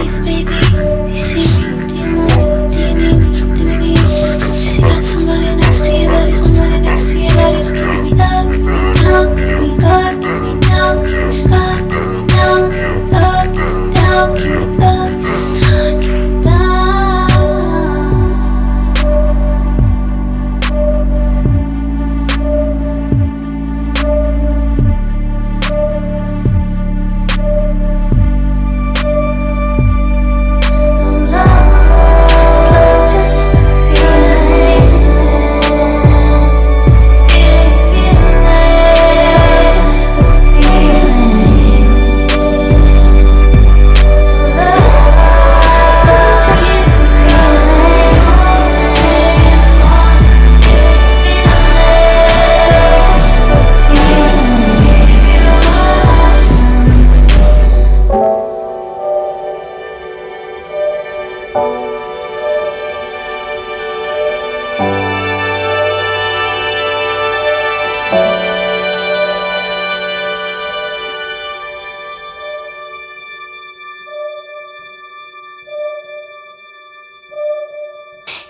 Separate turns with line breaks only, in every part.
face, baby. You see me? Do you move? Do you need me? Do we need each other? Just you got somebody next to you, buddy. Somebody next to you, body's keeping me up, down, keep me up, keep me down, keep me up, keep me down, keep me up, keep me down, keep me up, keep me down.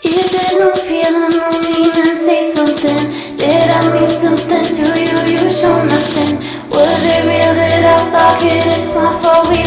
If there's no feeling, no meaning, say something. Did I mean something to you? You show nothing. Was it real? Did I block it? It's my fault.